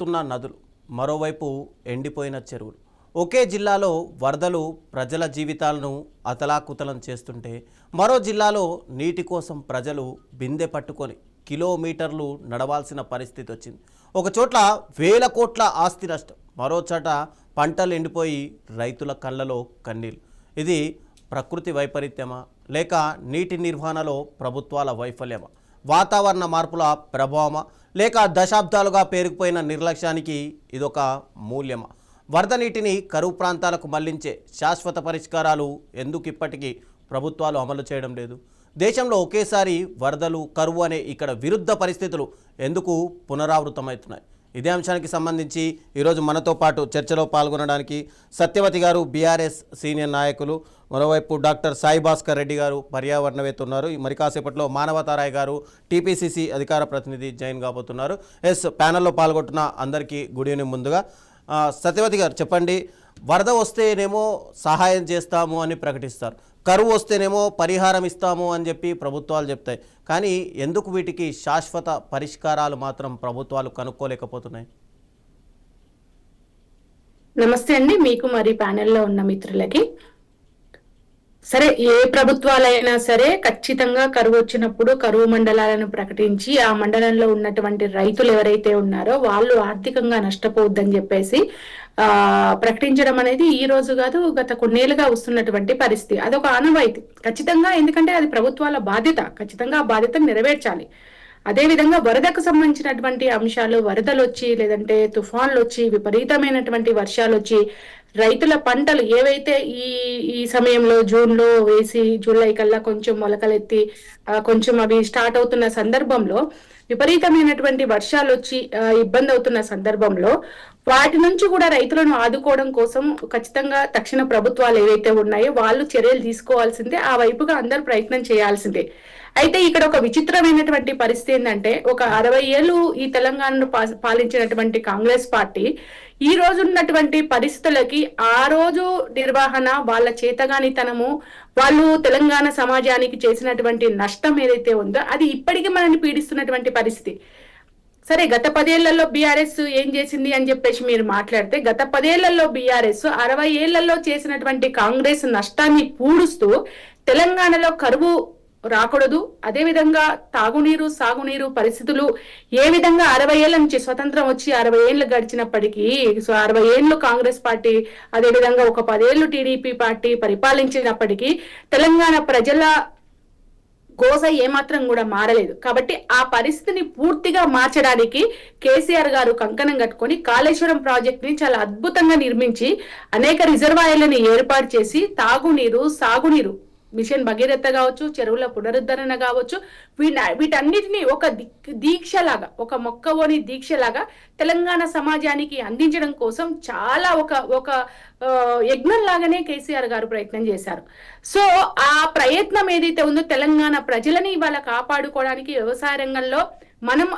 తున్న నదులు, మరోవైపు ఎండిపోయిన చెరువులు. ఒకే జిల్లాలో వరదలు ప్రజల జీవితాలను అతలాకుతలం చేస్తుంటే, మరో జిల్లాలో నీటి కోసం ప్రజలు బిందె పట్టుకొని కిలోమీటర్లు నడవాల్సిన పరిస్థితి వచ్చింది. ఒక చోట్ల వేల కోట్ల ఆస్తి నష్టం, మరో చోట పంటలు ఎండిపోయి రైతుల కళ్ళలో కన్నీళ్ళు. ఇది ప్రకృతి వైపరీత్యమా, లేక నీటి నిర్వహణలో ప్రభుత్వాల వైఫల్యమా, వాతావరణ మార్పుల ప్రభావమా, లేక దశాబ్దాలుగా పేరుకుపోయిన నిర్లక్ష్యానికి ఇదొక మూల్యమా? వరద నీటిని కరువు ప్రాంతాలకు మళ్లించే శాశ్వత పరిష్కారాలు ఎందుకు ఇప్పటికీ ప్రభుత్వాలు అమలు చేయడం లేదు? దేశంలో ఒకేసారి వరదలు, కరువు అనే ఇక్కడ విరుద్ధ పరిస్థితులు ఎందుకు పునరావృతమవుతున్నాయి? ఇదే అంశానికి సంబంధించి ఈరోజు మనతో పాటు చర్చలో పాల్గొనడానికి సత్యవతి గారు బీఆర్ఎస్ సీనియర్ నాయకులు, మరోవైపు డాక్టర్ సాయి భాస్కర్ రెడ్డి గారు పర్యావరణవేత్త ఉన్నారు. మరి కాసేపట్లో మానవతారాయ్ గారు టీపీసీసీ అధికార ప్రతినిధి జాయిన్ కాబోతున్నారు. ప్యానెల్లో పాల్గొంటున్న అందరికీ గుడ్ ఈవినింగ్. ముందుగా సత్యవతి గారు చెప్పండి, వరద వస్తేనేమో సహాయం చేస్తాము అని ప్రకటిస్తారు, కరువు వస్తేనేమో పరిహారం ఇస్తాము అని చెప్పి ప్రభుత్వాలు చెప్తాయి. కానీ ఎందుకు వీటికి శాశ్వత పరిష్కారాలు మాత్రం ప్రభుత్వాలు కనుక్కోలేకపోతున్నాయి? నమస్తే అండి, మీకు మరి ప్యానెల్లో ఉన్న మిత్రులకి. సరే, ఏ ప్రభుత్వాలైనా సరే ఖచ్చితంగా కరువు వచ్చినప్పుడు కరువు మండలాలను ప్రకటించి ఆ మండలంలో ఉన్నటువంటి రైతులు ఎవరైతే ఉన్నారో వాళ్ళు ఆర్థికంగా నష్టపోవద్దని చెప్పేసి ప్రకటించడం అనేది ఈ రోజు కాదు, గత కొన్నేళ్లుగా వస్తున్నటువంటి పరిస్థితి. అదొక ఆనవాయితీ ఖచ్చితంగా, ఎందుకంటే అది ప్రభుత్వాల బాధ్యత. ఖచ్చితంగా ఆ బాధ్యతను నెరవేర్చాలి. అదేవిధంగా వరదకు సంబంధించినటువంటి అంశాలు, వరదలు వచ్చి లేదంటే తుఫాన్లు వచ్చి విపరీతమైనటువంటి వర్షాలు వచ్చి రైతుల పంటలు ఏవైతే ఈ సమయంలో జూన్లో వేసి జూలై కల్లా కొంచెం మొలకలెత్తి కొంచెం అవి స్టార్ట్ అవుతున్న సందర్భంలో విపరీతమైనటువంటి వర్షాలు వచ్చి ఇబ్బంది అవుతున్న సందర్భంలో వాటి నుంచి కూడా రైతులను ఆదుకోవడం కోసం ఖచ్చితంగా తక్షణ ప్రభుత్వాలు ఏవైతే ఉన్నాయో వాళ్ళు చర్యలు తీసుకోవాల్సిందే. ఆ వైపుగా అందరూ ప్రయత్నం చేయాల్సిందే. అయితే ఇక్కడ ఒక విచిత్రమైనటువంటి పరిస్థితి ఏంటంటే, ఒక 60 ఏళ్ళు ఈ తెలంగాణను పాలించినటువంటి కాంగ్రెస్ పార్టీ ఈ రోజు ఉన్నటువంటి పరిస్థితులకి ఆ రోజు నిర్వహణ, వాళ్ళ చేతగానితనము, వాళ్ళు తెలంగాణ సమాజానికి చేసినటువంటి నష్టం ఏదైతే ఉందో అది ఇప్పటికీ మనల్ని పీడిస్తున్నటువంటి పరిస్థితి. సరే, గత 10 ఏళ్లలో బీఆర్ఎస్ ఏం చేసింది అని చెప్పేసి మీరు మాట్లాడితే, గత 10 ఏళ్లలో బీఆర్ఎస్ 60 ఏళ్లలో చేసినటువంటి కాంగ్రెస్ నష్టాన్ని పూడుస్తూ తెలంగాణలో కరువు రాకూడదు, అదేవిధంగా తాగునీరు సాగునీరు పరిస్థితులు ఏ విధంగా 60 ఏళ్ల నుంచి స్వతంత్రం వచ్చి 60 ఏళ్లు గడిచినప్పటికీ, 60 ఏళ్లు కాంగ్రెస్ పార్టీ అదేవిధంగా ఒక 10 ఏళ్లు టీడీపీ పార్టీ పరిపాలించినప్పటికీ తెలంగాణ ప్రజల గోస ఏమాత్రం కూడా మారలేదు. కాబట్టి ఆ పరిస్థితిని పూర్తిగా మార్చడానికి కేసీఆర్ గారు కంకణం కట్టుకొని కాళేశ్వరం ప్రాజెక్ట్ ని చాలా అద్భుతంగా నిర్మించి అనేక రిజర్వాయర్లను ఏర్పాటు చేసి తాగునీరు సాగునీరు మిషన్ భగీరథ కావచ్చు, చెరువుల పునరుద్ధరణ కావచ్చు, వీటన్నిటిని ఒక దీక్షలాగా, ఒక మొక్కవోని దీక్షలాగా తెలంగాణ సమాజానికి అందించడం కోసం చాలా ఒక యజ్ఞం లాగానే కేసీఆర్ గారు ప్రయత్నం చేశారు. సో ఆ ప్రయత్నం ఏదైతే ఉందో తెలంగాణ ప్రజలని ఇవాళ కాపాడుకోవడానికి వ్యవసాయ రంగంలో మనం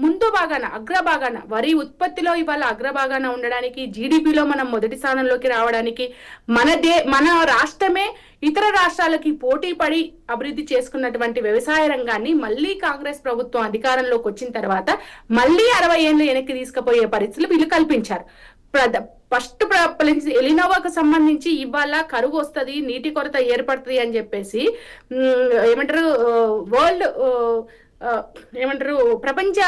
ముందు భాగాన అగ్రభాగాన వరి ఉత్పత్తిలో ఇవాళ అగ్రభాగాన ఉండడానికి, జీడిపిలో మనం మొదటి స్థానంలోకి రావడానికి మన రాష్ట్రమే ఇతర రాష్ట్రాలకి పోటీ పడి అభివృద్ధి చేసుకున్నటువంటి వ్యవసాయ రంగాన్ని మళ్ళీ కాంగ్రెస్ ప్రభుత్వం అధికారంలోకి వచ్చిన తర్వాత మళ్ళీ 60 ఏళ్ళు వెనక్కి తీసుకుపోయే పరిస్థితులు వీళ్ళు కల్పించారు. ఫస్ట్ ఎలినోవాకు సంబంధించి ఇవాళ కరువు వస్తుంది, నీటి కొరత ఏర్పడుతుంది అని చెప్పేసి ప్రపంచ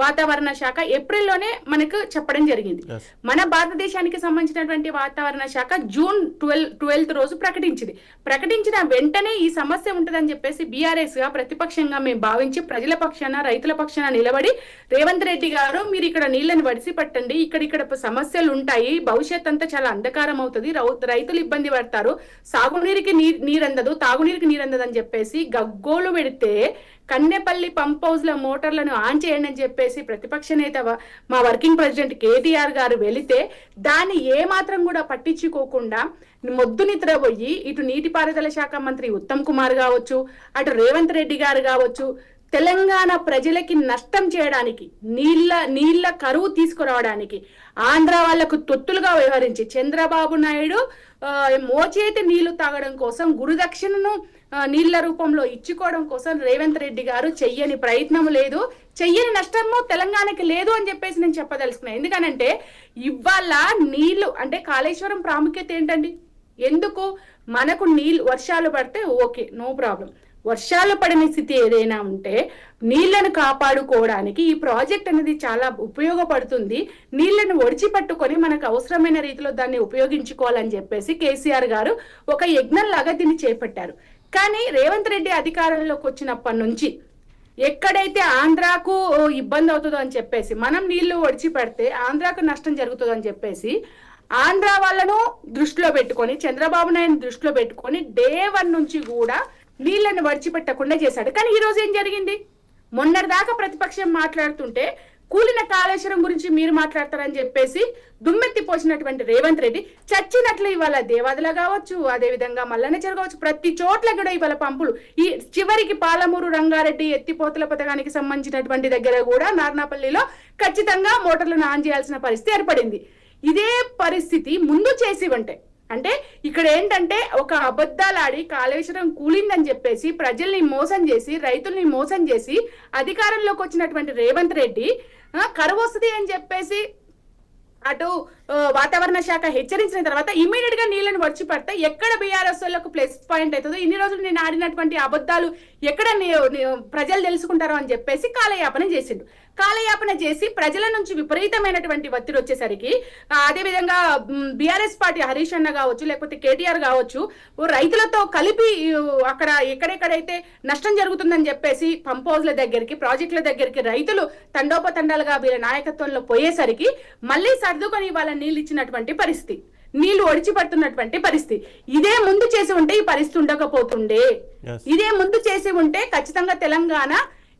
వాతావరణ శాఖ ఏప్రిల్లోనే మనకు చెప్పడం జరిగింది. మన భారతదేశానికి సంబంధించినటువంటి వాతావరణ శాఖ జూన్ 12th రోజు ప్రకటించిన వెంటనే ఈ సమస్య ఉంటుందని చెప్పేసి బీఆర్ఎస్ గా ప్రతిపక్షంగా మేము భావించి ప్రజల పక్షాన రైతుల పక్షాన నిలబడి, రేవంత్ రెడ్డి గారు మీరు ఇక్కడ నీళ్లను వడిసి పట్టండి, ఇక్కడ సమస్యలు ఉంటాయి, భవిష్యత్ అంతా చాలా అంధకారం అవుతుంది, రైతులు ఇబ్బంది పడతారు, సాగునీరుకి నీరందదు, తాగునీరుకి నీరందదు అని చెప్పేసి గగ్గోలు పెడితే కన్నెపల్లి పంప్ హౌస్ ల మోటార్లను ఆన్ చేయండి అని చెప్పేసి ప్రతిపక్ష నేత మా వర్కింగ్ ప్రెసిడెంట్ కేటీఆర్ గారు వెళితే దాన్ని ఏమాత్రం కూడా పట్టించుకోకుండా మొద్దు నిద్రపోయి ఇటు నీటిపారుదల శాఖ మంత్రి ఉత్తమ్ కుమార్ కావచ్చు, అటు రేవంత్ రెడ్డి గారు కావచ్చు, తెలంగాణ ప్రజలకి నష్టం చేయడానికి, నీళ్ల కరువు తీసుకురావడానికి ఆంధ్ర వాళ్లకు తొత్తులుగా వ్యవహరించి చంద్రబాబు నాయుడు మోచేతి నీళ్లు తాగడం కోసం గురుదక్షిణను నీళ్ల రూపంలో ఇచ్చుకోవడం కోసం రేవంత్ రెడ్డి గారు చెయ్యని ప్రయత్నం లేదు, చెయ్యని నష్టము తెలంగాణకి లేదు అని చెప్పేసి నేను చెప్పదలుచుకున్నాను. ఎందుకనంటే ఇవాళ నీళ్లు అంటే కాళేశ్వరం ప్రాముఖ్యత ఏంటండి? ఎందుకు మనకు నీళ్ళు వర్షాలు పడితే ఓకే, నో ప్రాబ్లం. వర్షాలు పడిన స్థితి ఏదైనా ఉంటే నీళ్లను కాపాడుకోవడానికి ఈ ప్రాజెక్ట్ అనేది చాలా ఉపయోగపడుతుంది. నీళ్లను ఒడిచిపట్టుకొని మనకు అవసరమైన రీతిలో దాన్ని ఉపయోగించుకోవాలని చెప్పేసి కేసీఆర్ గారు ఒక యజ్ఞం లాగా దీన్ని చేపట్టారు. కానీ రేవంత్ రెడ్డి అధికారంలోకి వచ్చినప్పటి నుంచి ఎక్కడైతే ఆంధ్రాకు ఇబ్బంది అవుతుందో అని చెప్పేసి, మనం నీళ్లు ఒడిచిపెడితే ఆంధ్రాకు నష్టం జరుగుతుందో అని చెప్పేసి ఆంధ్ర వాళ్ళను దృష్టిలో పెట్టుకొని, చంద్రబాబు నాయుడు దృష్టిలో పెట్టుకొని డే 1 నుంచి కూడా నీళ్లను వడిచిపెట్టకుండా చేశాడు. కానీ ఈ రోజు ఏం జరిగింది? మొన్నటిదాకా ప్రతిపక్షం మాట్లాడుతుంటే కూలిన కాళేశ్వరం గురించి మీరు మాట్లాడతారని చెప్పేసి దుమ్మెత్తి పోసినటువంటి రేవంత్ రెడ్డి చచ్చినట్లు ఇవాళ దేవాదుల కావచ్చు, అదేవిధంగా మల్లన్న చెరువు ప్రతి చోట్ల కూడా ఇవాళ పంపులు, ఈ చివరికి పాలమూరు రంగారెడ్డి ఎత్తిపోతల పథకానికి సంబంధించినటువంటి దగ్గర కూడా నార్నాపల్లిలో ఖచ్చితంగా మోటార్లను ఆన్ చేయాల్సిన పరిస్థితి ఏర్పడింది. ఇదే పరిస్థితి ముందు చేసి ఉంటే, అంటే ఇక్కడ ఏంటంటే ఒక అబద్ధాలాడి కాళేశ్వరం కూలిందని చెప్పేసి ప్రజల్ని మోసం చేసి రైతుల్ని మోసం చేసి అధికారంలోకి వచ్చినటువంటి రేవంత్ రెడ్డి కరువు వస్తుంది అని చెప్పేసి అటు వాతావరణ శాఖ హెచ్చరించిన తర్వాత ఇమీడియట్ గా నీళ్లను వడిచిపెడితే ఎక్కడ బీఆర్ఎస్ లకు ప్లస్ పాయింట్ అవుతుందో, ఇన్ని రోజులు నేను ఆడినటువంటి అబద్ధాలు ఎక్కడ ప్రజలు తెలుసుకుంటారో అని చెప్పేసి కాలయాపన చేసిండు. కాలయాపన చేసి ప్రజల నుంచి విపరీతమైనటువంటి ఒత్తిడి వచ్చేసరికి, అదేవిధంగా బీఆర్ఎస్ పార్టీ హరీష్ అన్న కావచ్చు, లేకపోతే కేటీఆర్ కావచ్చు, రైతులతో కలిపి అక్కడ ఎక్కడెక్కడైతే నష్టం జరుగుతుందని చెప్పేసి పంప్ హౌస్ల దగ్గరికి, ప్రాజెక్టుల దగ్గరికి రైతులు తండోపతండాలుగా వీళ్ళ నాయకత్వంలో పోయేసరికి మళ్ళీ సర్దుకొని వాళ్ళ నీళ్ళు ఇచ్చినటువంటి పరిస్థితి, నీళ్లు ఒడిచిపడుతున్నటువంటి పరిస్థితి. ఇదే ముందు చేసి ఉంటే ఈ పరిస్థితి ఉండకపోతుండే. ఇదే ముందు చేసి ఉంటే ఖచ్చితంగా తెలంగాణ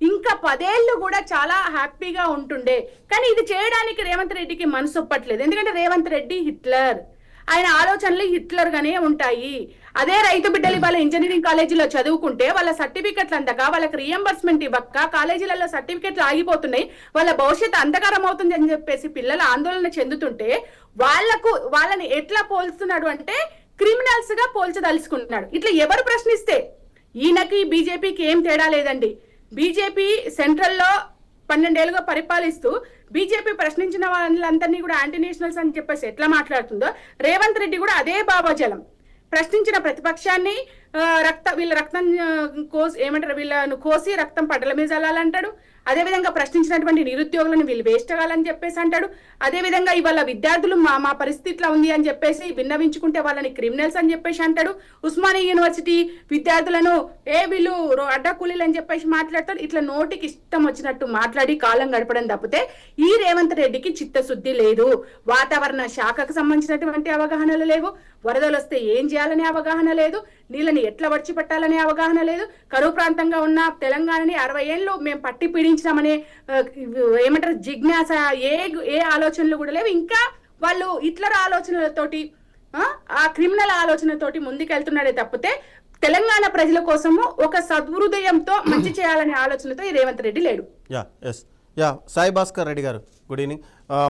ఇంకా 10 ఏళ్ళు కూడా చాలా హ్యాపీగా ఉంటుండే. కానీ ఇది చేయడానికి రేవంత్ రెడ్డికి మనసు ఒప్పట్లేదు. ఎందుకంటే రేవంత్ రెడ్డి హిట్లర్, ఆయన ఆలోచనలు హిట్లర్ గానే ఉంటాయి. అదే రైతు బిడ్డలు వాళ్ళ ఇంజనీరింగ్ కాలేజీలో చదువుకుంటే వాళ్ళ సర్టిఫికెట్లు అందక, వాళ్ళకి రియంబర్స్మెంట్ ఇవ్వక కాలేజీలలో సర్టిఫికెట్లు ఆగిపోతున్నాయి, వాళ్ళ భవిష్యత్తు అంధకారం అవుతుంది అని చెప్పేసి పిల్లలు ఆందోళన చెందుతుంటే వాళ్ళని ఎట్లా పోల్స్తున్నాడు అంటే క్రిమినల్స్ గా పోల్చదలుచుకుంటున్నాడు. ఇట్లా ఎవరు ప్రశ్నిస్తే ఈయనకి బీజేపీకి ఏం తేడా లేదండి. బీజేపీ సెంట్రల్లో 12 ఏళ్ళుగా పరిపాలిస్తూ బీజేపీ ప్రశ్నించిన వాళ్ళందరినీ కూడా యాంటీ నేషనల్స్ అని చెప్పేసి ఎట్లా మాట్లాడుతుందో రేవంత్ రెడ్డి కూడా అదే భావజలం. ప్రశ్నించిన ప్రతిపక్షాన్ని వీళ్ళ రక్తం వీళ్ళను కోసి రక్తం పడ్డల మీద చల్లాలంటాడు. అదేవిధంగా ప్రశ్నించినటువంటి నిరుద్యోగులను వీళ్ళు వేస్ట్ కావాలని చెప్పేసి అంటాడు. అదేవిధంగా ఇవాళ విద్యార్థులు మా పరిస్థితి ఇట్లా ఉంది అని చెప్పేసి విన్నవించుకుంటే వాళ్ళని క్రిమినల్స్ అని చెప్పేసి అంటాడు. ఉస్మానియా యూనివర్సిటీ విద్యార్థులను వీళ్ళు అడ్డకూలీలు అని చెప్పేసి మాట్లాడతాడు. ఇట్లా నోటికి ఇష్టం వచ్చినట్టు మాట్లాడి కాలం గడపడం తప్పితే ఈ రేవంత్ రెడ్డికి చిత్తశుద్ధి లేదు. వాతావరణ శాఖకు సంబంధించినటువంటి అవగాహనలు లేవు, వరదలు వస్తే ఏం చేయాలనే అవగాహన లేదు, నీళ్ళని ఎట్లా వడిచిపెట్టాలనే అవగాహన లేదు. కరువు ప్రాంతంగా ఉన్న తెలంగాణని 60 ఏళ్ళు మేము పట్టి పీడించామనే జిజ్ఞాస ఏ ఆలోచనలు కూడా లేవు. ఇంకా వాళ్ళు హిట్లర్ ఆలోచనలతోటి, ఆ క్రిమినల్ ఆలోచనతోటి ముందుకెళ్తున్నాడే తప్పితే తెలంగాణ ప్రజల కోసము ఒక సద్హృదయంతో మంచి చేయాలనే ఆలోచనతో ఈ రేవంత్ రెడ్డి లేడు. సాయి భాస్కర్ రెడ్డి గారు, గుడ్ ఈవినింగ్.